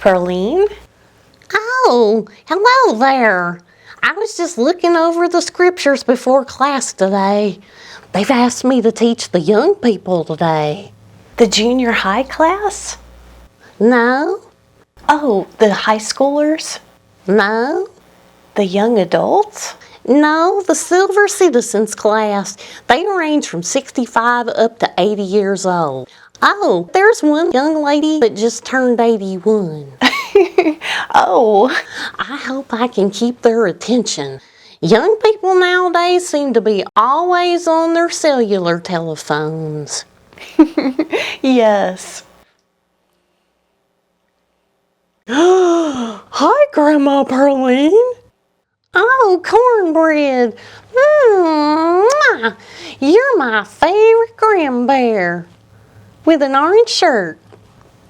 Pearline? Oh, hello there. I was just looking over the scriptures before class today. They've asked me to teach the young people today. The junior high class? No, Oh, the high schoolers? no, The young adults? no, the Silver Citizens class. They range from 65 up to 80 years old. Oh, there's one young lady that just turned 81. Oh, I hope I can keep their attention. Young people nowadays seem to be always on their cellular telephones. yes. Hi, Grandma Pearline. Oh, Cornbread. Mwah. You're my favorite grandbear. With an orange shirt.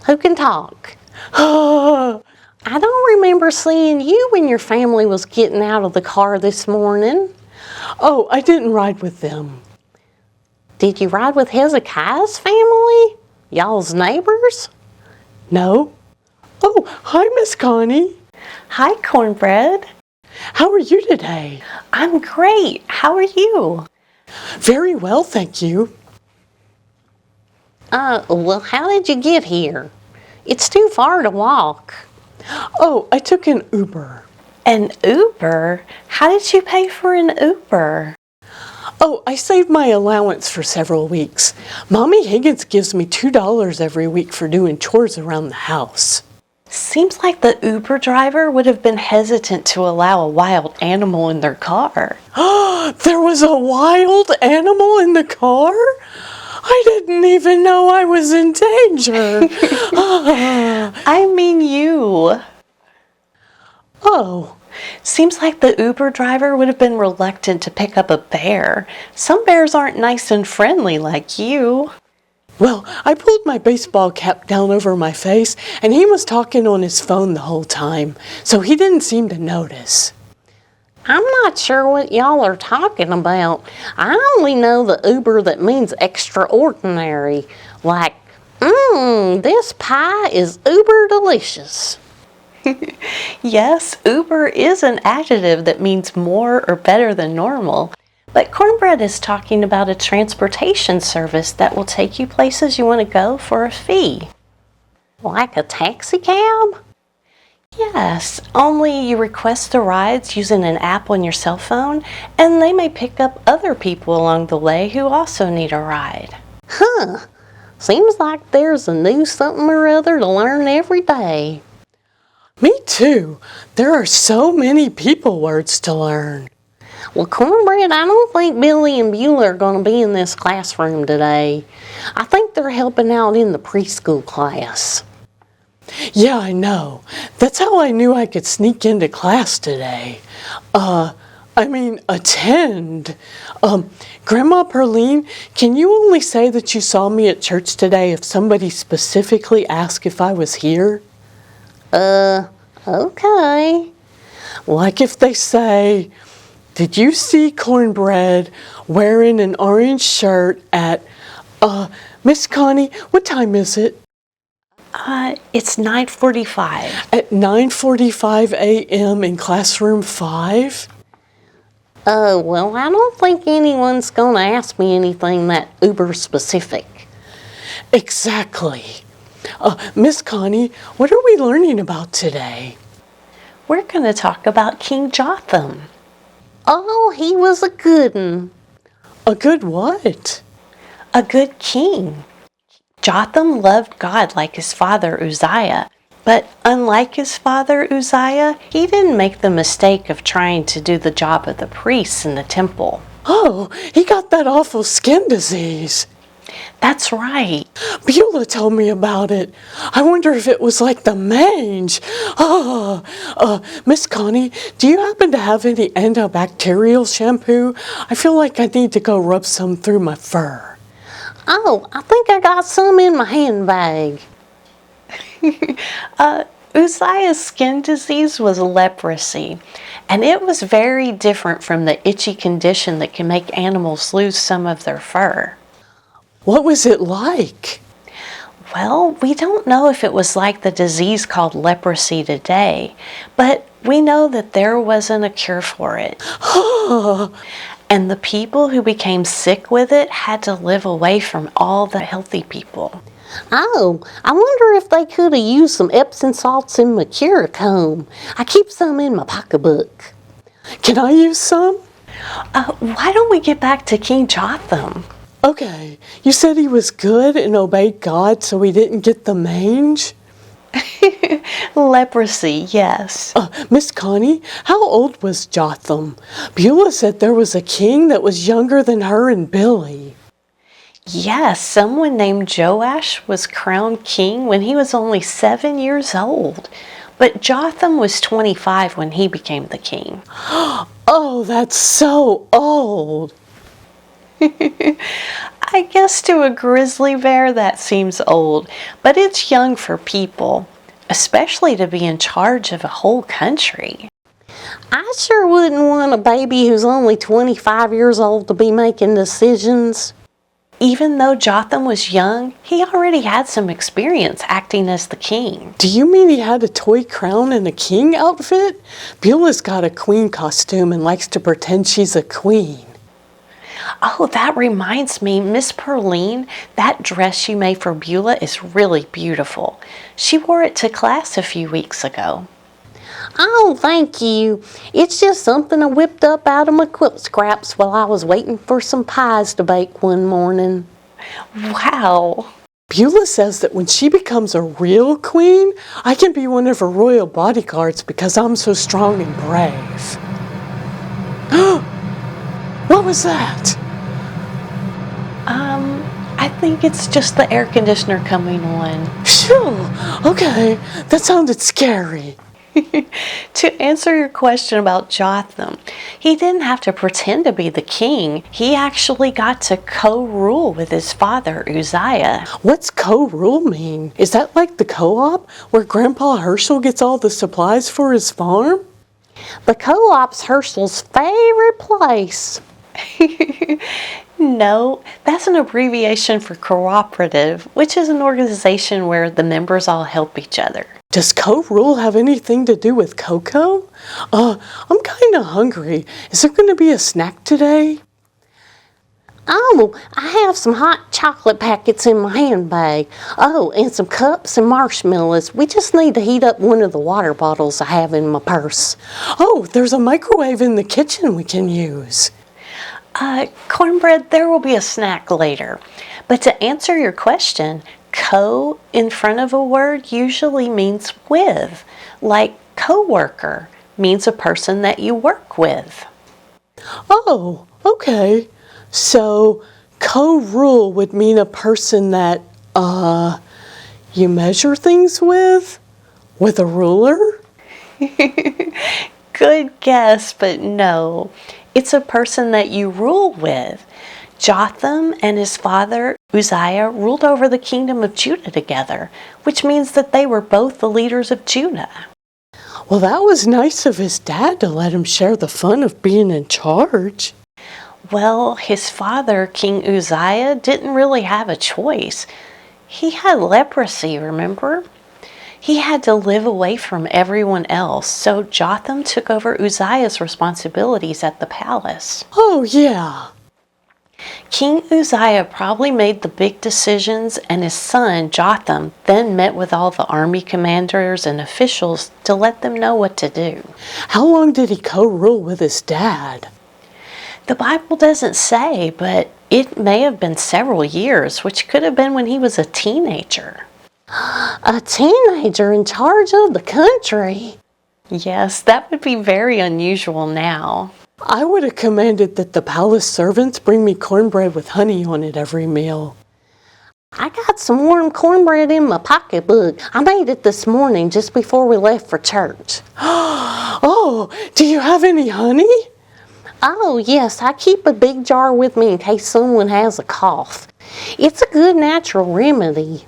Who can talk? I don't remember seeing you when your family was getting out of the car this morning. Oh, I didn't ride with them. Did you ride with Hezekiah's family? Y'all's neighbors? No. Oh, hi, Miss Connie. Hi, Cornbread. How are you today? I'm great. How are you? Very well, thank you. Well, how did you get here? It's too far to walk. Oh, I took an Uber. An Uber? How did you pay for an Uber? Oh, I saved my allowance for several weeks. Mommy Higgins gives me $2 every week for doing chores around the house. Seems like the Uber driver would have been hesitant to allow a wild animal in their car. There was a wild animal in the car? I didn't even know I was in danger. I mean you. Oh, Seems like the Uber driver would have been reluctant to pick up a bear. Some bears aren't nice and friendly like you. well, I pulled my baseball cap down over my face, and he was talking on his phone the whole time, so he didn't seem to notice. I'm not sure what y'all are talking about. I only know the Uber that means extraordinary. Like, this pie is uber delicious. Yes, Uber is an adjective that means more or better than normal. But Cornbread is talking about a transportation service that will take you places you want to go for a fee. Like a taxi cab? Yes, only you request the rides using an app on your cell phone, and they may pick up other people along the way who also need a ride. Huh. Seems like there's a new something or other to learn every day. Me too. There are so many people words to learn. Well, Cornbread, I don't think Billy and Beulah are going to be in this classroom today. I think they're helping out in the preschool class. Yeah, I know. That's how I knew I could sneak into class today. Attend. Grandma Pearline, can you only say that you saw me at church today if somebody specifically asked if I was here? Okay. Like if they say, did you see Cornbread wearing an orange shirt at, Miss Connie, what time is it? It's 9:45. At 9:45 a.m. in classroom 5? Well, I don't think anyone's going to ask me anything that uber specific. Exactly. Miss Connie, what are we learning about today? We're going to talk about King Jotham. Oh, he was a good one. A good what? A good king. Jotham loved God like his father Uzziah, but unlike his father Uzziah, he didn't make the mistake of trying to do the job of the priests in the temple. Oh, he got that awful skin disease. That's right. Beulah told me about it. I wonder if it was like the mange. Miss Connie, do you happen to have any antibacterial shampoo? I feel like I need to go rub some through my fur. Oh, I think I got some in my handbag. Uzziah's skin disease was leprosy, and it was very different from the itchy condition that can make animals lose some of their fur. What was it like? Well, we don't know if it was like the disease called leprosy today, but we know that there wasn't a cure for it. And the people who became sick with it had to live away from all the healthy people. Oh, I wonder if they could have used some Epsom salts in my curacomb. I keep some in my pocketbook. Can I use some? Why don't we get back to King Jotham? Okay, you said he was good and obeyed God so he didn't get the mange? Leprosy, yes. Miss Connie, how old was Jotham? Beulah said there was a king that was younger than her and Billy. Yes, someone named Joash was crowned king when he was only 7 years old. But Jotham was 25 when he became the king. Oh, that's so old. I guess to a grizzly bear that seems old, but it's young for people, especially to be in charge of a whole country. I sure wouldn't want a baby who's only 25 years old to be making decisions. Even though Jotham was young, he already had some experience acting as the king. Do you mean he had a toy crown and a king outfit? Beulah's got a queen costume and likes to pretend she's a queen. Oh, that reminds me, Miss Perline, that dress you made for Beulah is really beautiful. She wore it to class a few weeks ago. Oh, thank you. It's just something I whipped up out of my quilt scraps while I was waiting for some pies to bake one morning. Wow. Beulah says that when she becomes a real queen, I can be one of her royal bodyguards because I'm so strong and brave. What was that? I think it's just the air conditioner coming on. Phew, okay, that sounded scary. To answer your question about Jotham, he didn't have to pretend to be the king. He actually got to co-rule with his father, Uzziah. What's co-rule mean? Is that like the co-op where Grandpa Herschel gets all the supplies for his farm? The co-op's Herschel's favorite place. No, that's an abbreviation for cooperative, which is an organization where the members all help each other. Does co-rule have anything to do with cocoa? I'm kind of hungry. Is there going to be a snack today? Oh, I have some hot chocolate packets in my handbag. Oh, and some cups and marshmallows. We just need to heat up one of the water bottles I have in my purse. Oh, there's a microwave in the kitchen we can use. Cornbread, there will be a snack later. But to answer your question, co in front of a word usually means with, like co-worker means a person that you work with. Oh, okay. So co-rule would mean a person that you measure things with a ruler? Good guess, but no. It's a person that you rule with. Jotham and his father Uzziah ruled over the kingdom of Judah together, which means that they were both the leaders of Judah. Well, that was nice of his dad to let him share the fun of being in charge. Well, his father, King Uzziah, didn't really have a choice. He had leprosy, remember? He had to live away from everyone else, so Jotham took over Uzziah's responsibilities at the palace. Oh, yeah. King Uzziah probably made the big decisions, and his son, Jotham, then met with all the army commanders and officials to let them know what to do. How long did he co-rule with his dad? The Bible doesn't say, but it may have been several years, which could have been when he was a teenager. A teenager in charge of the country. Yes, that would be very unusual now. I would have commanded that the palace servants bring me cornbread with honey on it every meal. I got some warm cornbread in my pocketbook. I made it this morning just before we left for church. Oh, do you have any honey? Oh, yes, I keep a big jar with me in case someone has a cough. It's a good natural remedy.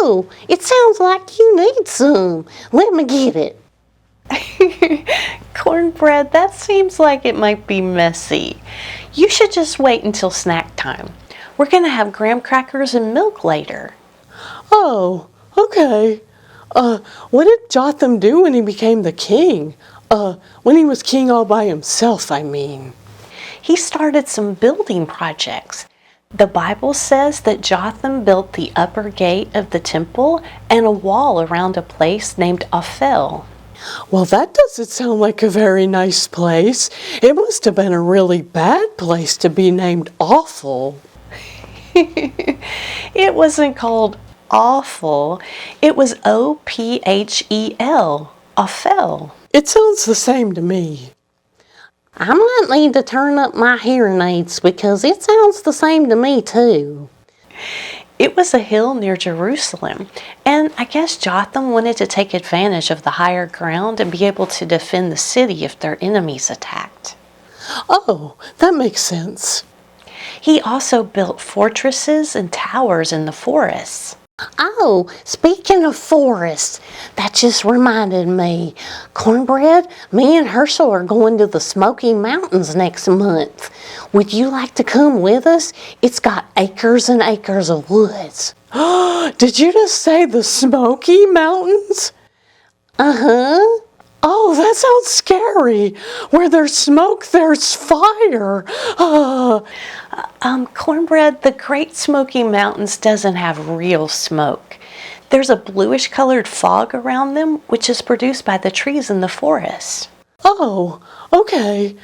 Oh, it sounds like you need some. Let me get it. Cornbread, that seems like it might be messy. You should just wait until snack time. We're going to have graham crackers and milk later. Oh, okay. What did Jotham do when he became the king? When he was king all by himself, I mean. He started some building projects. The Bible says that Jotham built the upper gate of the temple and a wall around a place named Ophel. Well, that doesn't sound like a very nice place. It must have been a really bad place to be named Awful. It wasn't called awful. It was Ophel, Ophel. It sounds the same to me. I might need to turn up my hearing aids because it sounds the same to me too. It was a hill near Jerusalem, and I guess Jotham wanted to take advantage of the higher ground and be able to defend the city if their enemies attacked. Oh, that makes sense. He also built fortresses and towers in the forests. Oh, speaking of forests, that just reminded me. Cornbread, me and Herschel are going to the Smoky Mountains next month. Would you like to come with us? It's got acres and acres of woods. Did you just say the Smoky Mountains? Uh-huh. Oh, that sounds scary. Where there's smoke, there's fire. Cornbread, the Great Smoky Mountains doesn't have real smoke. There's a bluish colored fog around them, which is produced by the trees in the forest. Oh, okay.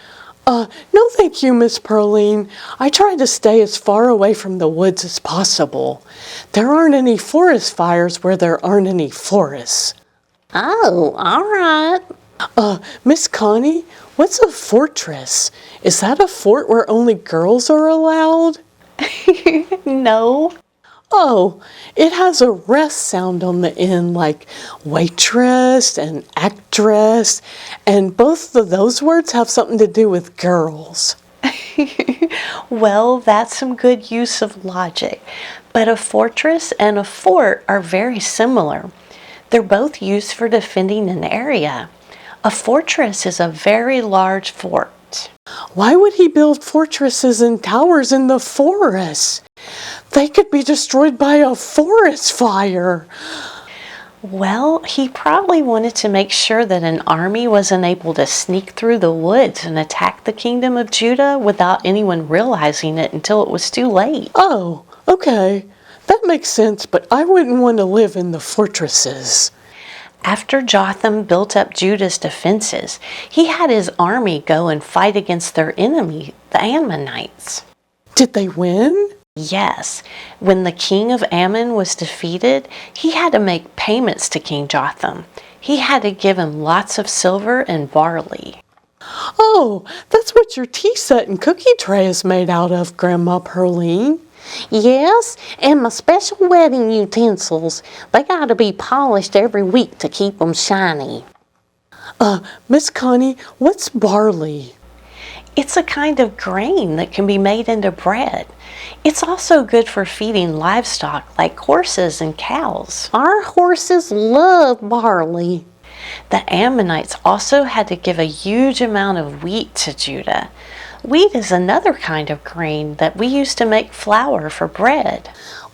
No thank you, Miss Pearline. I try to stay as far away from the woods as possible. There aren't any forest fires where there aren't any forests. Oh, all right. Miss Connie, what's a fortress? Is that a fort where only girls are allowed? No. Oh, it has a rest sound on the end like waitress and actress, and both of those words have something to do with girls. Well, that's some good use of logic. But a fortress and a fort are very similar. They're both used for defending an area. A fortress is a very large fort. Why would he build fortresses and towers in the forest? They could be destroyed by a forest fire. Well, he probably wanted to make sure that an army wasn't able to sneak through the woods and attack the kingdom of Judah without anyone realizing it until it was too late. Oh, okay. That makes sense, but I wouldn't want to live in the fortresses. After Jotham built up Judah's defenses, he had his army go and fight against their enemy, the Ammonites. Did they win? Yes, when the king of Ammon was defeated, he had to make payments to King Jotham. He had to give him lots of silver and barley. Oh, that's what your tea set and cookie tray is made out of, Grandma Pearline. Yes, and my special wedding utensils. They gotta be polished every week to keep them shiny. Miss Connie, what's barley? It's a kind of grain that can be made into bread. It's also good for feeding livestock like horses and cows. Our horses love barley. The Ammonites also had to give a huge amount of wheat to Judah. Wheat is another kind of grain that we use to make flour for bread.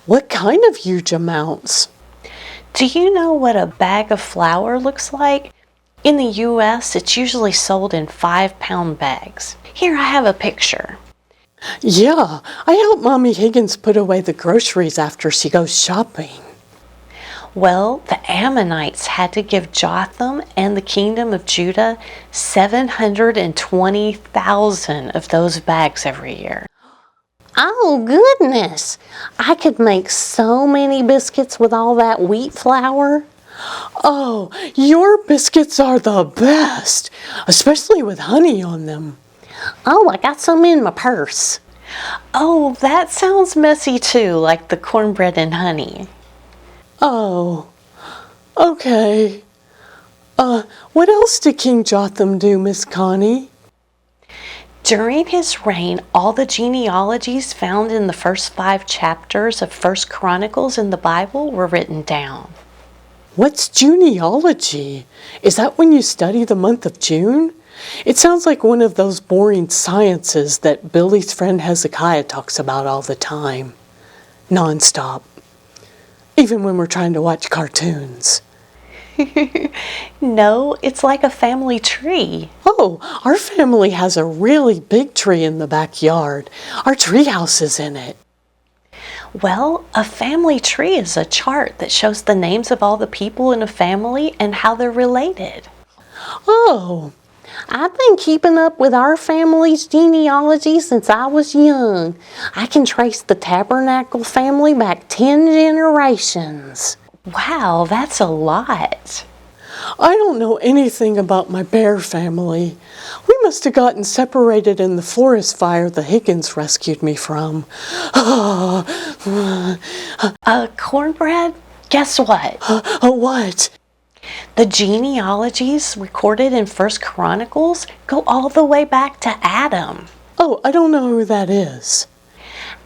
What kind of huge amounts? Do you know what a bag of flour looks like? In the U.S., it's usually sold in 5-pound bags. Here, I have a picture. Yeah, I help Mommy Higgins put away the groceries after she goes shopping. Well, the Ammonites had to give Jotham and the kingdom of Judah 720,000 of those bags every year. Oh, goodness. I could make so many biscuits with all that wheat flour. Oh, your biscuits are the best, especially with honey on them. Oh, I got some in my purse. Oh, that sounds messy too, like the cornbread and honey. Oh, okay. What else did King Jotham do, Miss Connie? During his reign, all the genealogies found in the first 5 chapters of 1 Chronicles in the Bible were written down. What's genealogy? Is that when you study the month of June? It sounds like one of those boring sciences that Billy's friend Hezekiah talks about all the time. Non-stop. Even when we're trying to watch cartoons. No, it's like a family tree. Oh, our family has a really big tree in the backyard. Our treehouse is in it. Well, a family tree is a chart that shows the names of all the people in a family and how they're related. Oh, I've been keeping up with our family's genealogy since I was young. I can trace the Tabernacle family back 10 generations. Wow, that's a lot. I don't know anything about my bear family. We must have gotten separated in the forest fire the Higgins rescued me from. Cornbread, guess what? What? The genealogies recorded in First Chronicles go all the way back to Adam. Oh, I don't know who that is.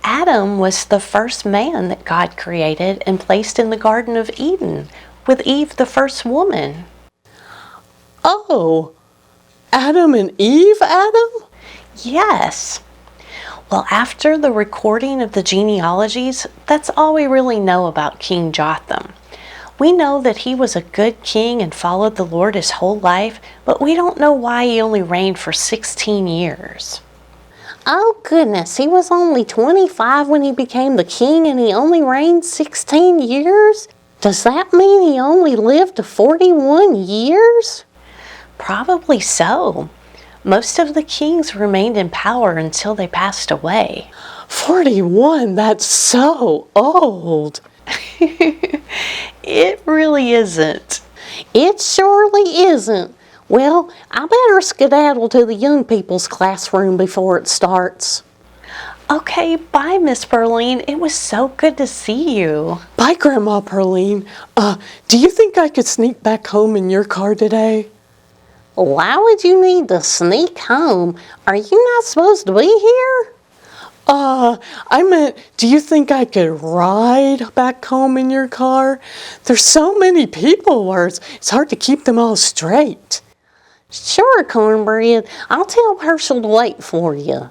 Adam was the first man that God created and placed in the Garden of Eden, with Eve the first woman. Oh, Adam and Eve, Adam? Yes. Well, after the recording of the genealogies, that's all we really know about King Jotham. We know that he was a good king and followed the Lord his whole life, but we don't know why he only reigned for 16 years. Oh goodness, he was only 25 when he became the king and he only reigned 16 years? Does that mean he only lived to 41 years? Probably so. Most of the kings remained in power until they passed away. 41, that's so old. It really isn't. It surely isn't. Well, I better skedaddle to the young people's classroom before it starts. Okay, bye, Miss Perline. It was so good to see you. Bye, Grandma Perline. Do you think I could sneak back home in your car today? Why would you need to sneak home? Are you not supposed to be here? I meant, do you think I could ride back home in your car? There's so many people where it's hard to keep them all straight. Sure, Cornbread. I'll tell Herschel to wait for you.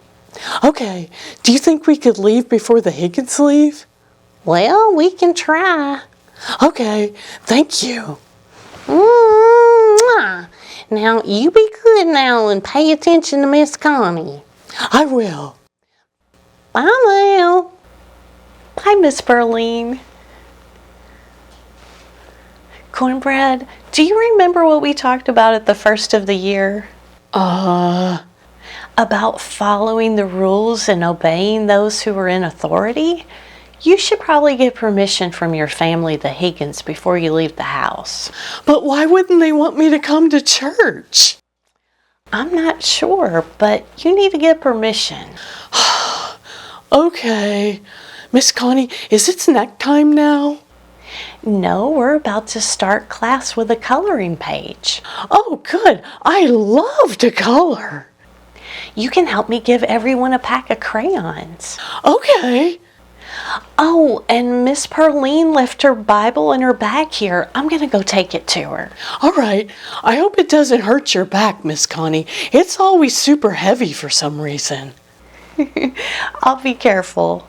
Okay, do you think we could leave before the Higgins leave? Well, we can try. Okay, thank you. Mwah. Now, you be good now and pay attention to Miss Connie. I will. Bye now. Bye, Miss Perline. Cornbread, do you remember what we talked about at the first of the year? About following the rules and obeying those who are in authority? You should probably get permission from your family, the Higgins, before you leave the house. But why wouldn't they want me to come to church? I'm not sure, but you need to get permission. Okay. Miss Connie, is it snack time now? No, we're about to start class with a coloring page. Oh, good. I love to color. You can help me give everyone a pack of crayons. Okay. Oh, and Miss Perline left her Bible in her bag here. I'm going to go take it to her. All right. I hope it doesn't hurt your back, Miss Connie. It's always super heavy for some reason. I'll be careful.